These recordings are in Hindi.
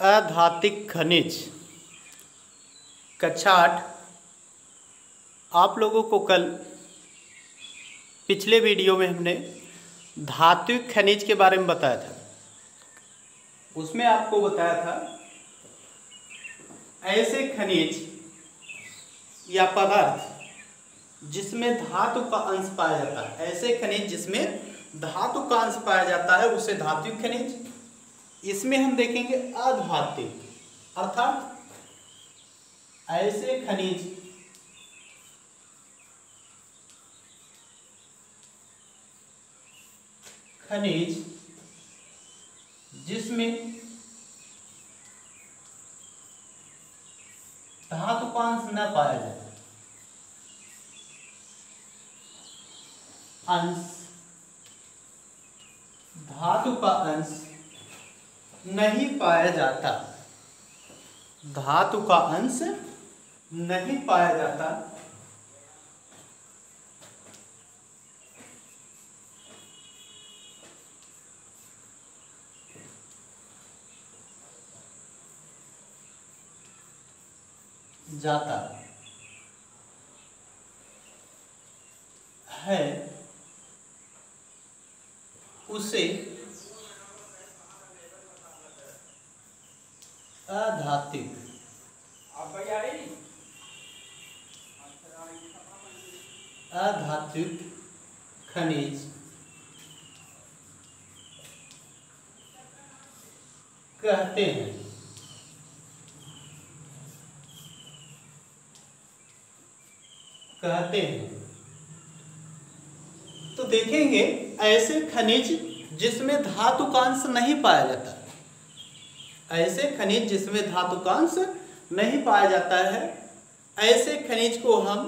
अधात्विक खनिज। कक्षा 8। आप लोगों को कल पिछले वीडियो में हमने धात्विक खनिज के बारे में बताया था। उसमें आपको बताया था ऐसे खनिज या पदार्थ जिसमें धातु का अंश पाया जाता है, ऐसे खनिज जिसमें धातु का अंश पाया जाता है उसे धात्विक खनिज। इसमें हम देखेंगे अधात्विक, अर्थात ऐसे खनिज जिसमें धातु का अंश न पाया जाए, धातु का अंश नहीं पाया जाता, धातु का अंश नहीं पाया जाता, है उसे अधात्विक खनिज कहते हैं। तो देखेंगे ऐसे खनिज जिसमें धातु का अंश नहीं पाया जाता, ऐसे खनिज जिसमें धातु का अंश नहीं पाया जाता है, ऐसे खनिज को हम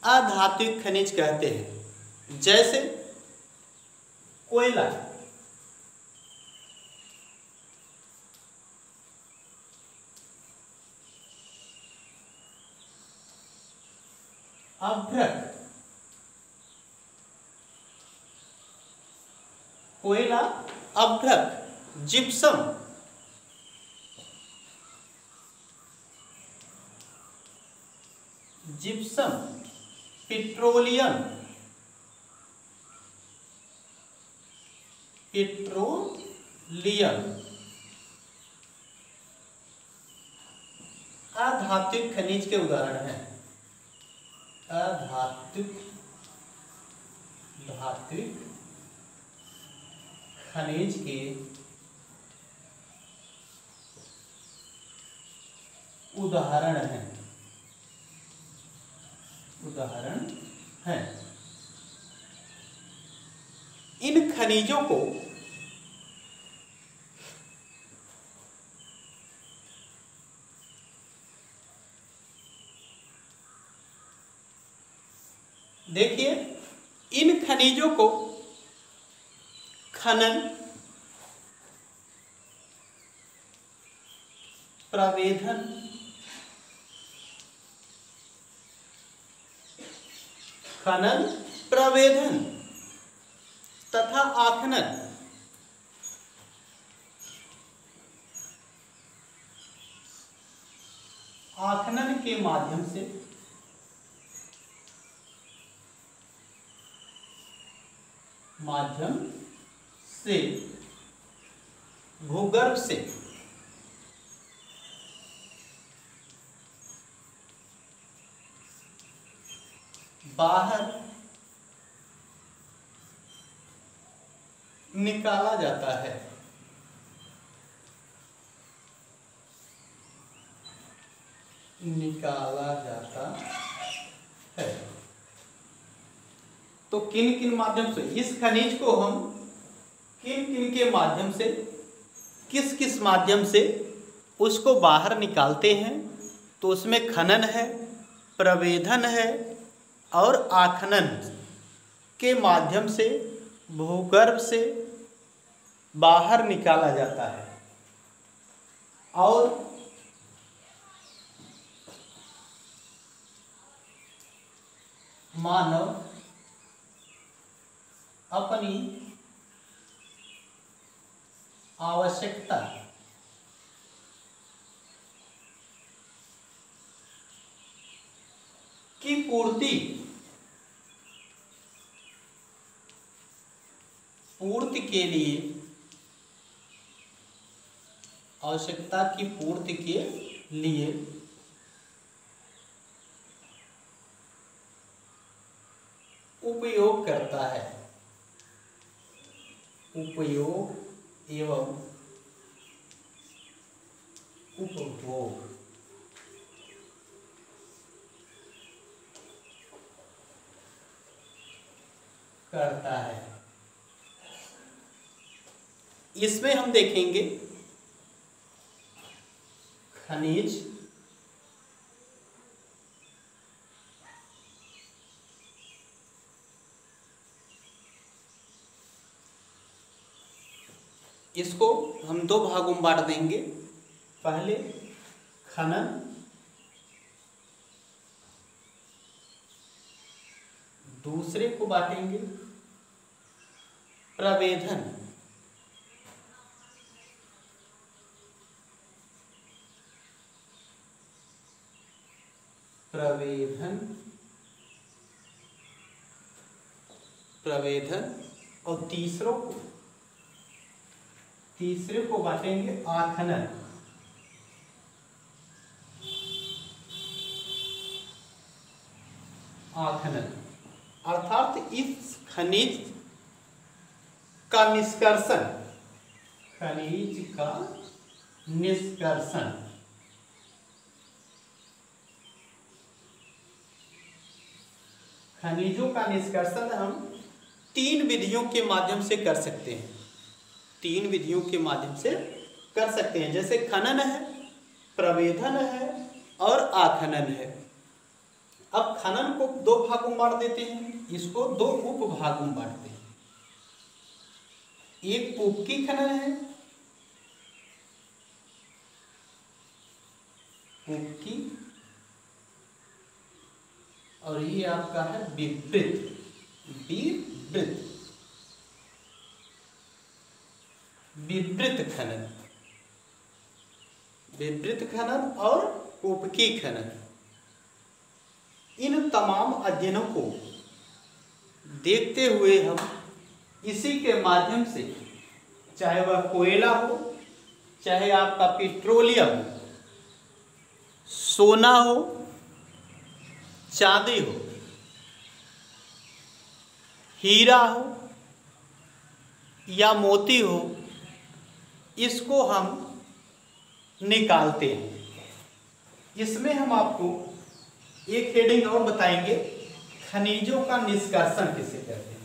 अधात्विक खनिज कहते हैं। जैसे कोयला, अभ्रक, कोयला, अभ्रक, जिप्सम, पेट्रोलियम, अधात्विक खनिज के उदाहरण हैं। धात्विक खनिज के उदाहरण हैं। इन खनिजों को देखिए, इन खनिजों को खनन, प्रवेधन तथा आखनन के माध्यम से भूगर्भ से बाहर निकाला जाता है। तो किन किन माध्यम से इस खनिज को हम किन किन के माध्यम से, किस किस माध्यम से उसको बाहर निकालते हैं? तो उसमें खनन है, प्रवेधन है और आखनन के माध्यम से भूगर्भ से बाहर निकाला जाता है। और मानव अपनी आवश्यकता पूर्ति के लिए, आवश्यकता की पूर्ति के लिए उपयोग करता है, उपयोग एवं उपभोग करता है। इसमें हम देखेंगे खनिज इसको हम दो भागों में बांट देंगे। पहले खनन, दूसरे को बांटेंगे प्रवेधन। प्रवेधन और तीसरे को बांटेंगे आखनन। आखनन अर्थात इस खनिज का निष्कर्षण, खनिज का निष्कर्षण खनिजों का निष्कर्षण हम 3 विधियों के माध्यम से कर सकते हैं। 3 विधियों के माध्यम से कर सकते हैं, जैसे खनन है, प्रवेधन है और आखनन है। अब खनन को 2 भागों में बांट देते हैं, इसको 2 उपभागों में बांटते हैं। एक पूपकी खनन है, पूपकी, और ये आपका है विवृत। विवृत खनन, विवृत खनन और पूपकी खनन। इन तमाम अध्ययनों को देखते हुए हम इसी के माध्यम से, चाहे वह कोयला हो, चाहे आपका पेट्रोलियम हो, सोना हो, चांदी हो, हीरा हो या मोती हो, इसको हम निकालते हैं। इसमें हम आपको एक हेडिंग और बताएंगे, खनिजों का निष्कर्षण किसे कहते हैं।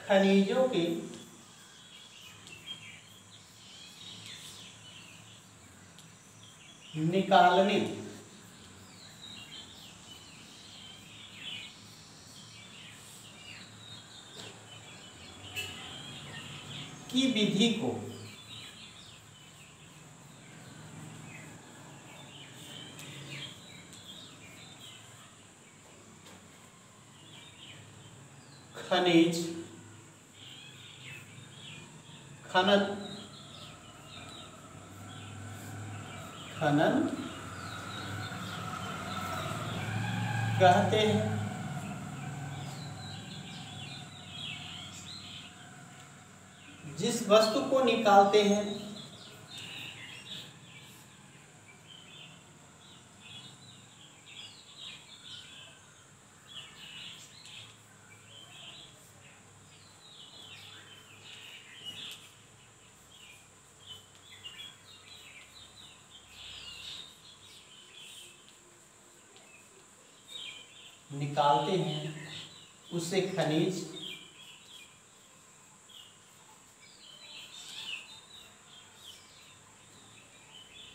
खनिजों के निकालने की विधि को खनिज खनन कहते हैं। जिस वस्तु को निकालते हैं उसे खनिज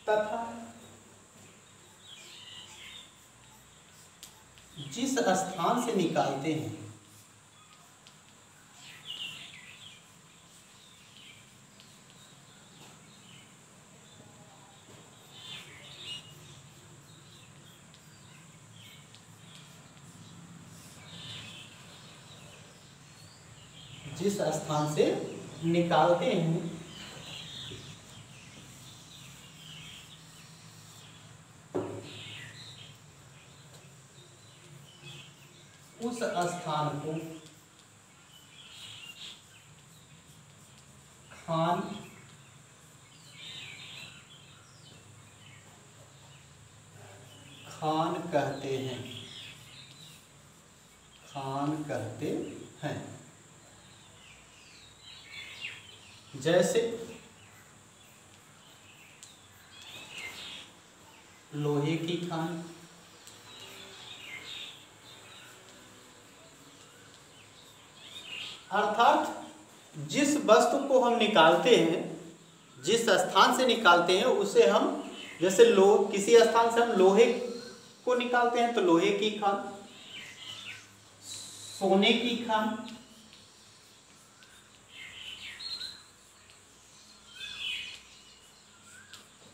तथा जिस स्थान से निकालते हैं जिस स्थान से निकालते हैं उस स्थान को खान कहते हैं। खान कहते हैं। जैसे लोहे की खान, अर्थात जिस वस्तु को हम निकालते हैं, जिस स्थान से निकालते हैं उसे हम, जैसे किसी स्थान से हम लोहे को निकालते हैं तो लोहे की खान, सोने की खान,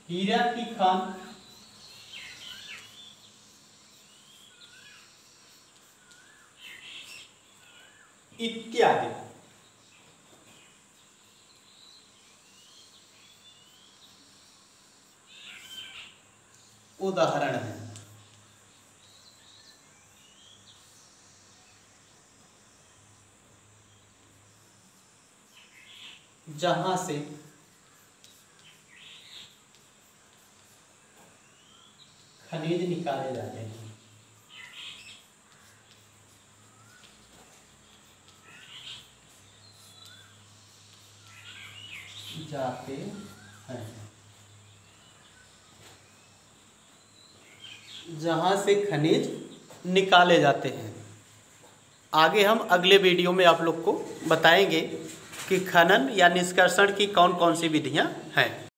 हीरा की खान, इत्यादि। उदाहरण है। जहां से खनिज निकाले जाते हैं। जाते हैं। जहां से खनिज निकाले जाते हैं। आगे हम अगले वीडियो में आप लोग को बताएंगे कि खनन या निष्कर्षण की कौन कौन सी विधियां हैं।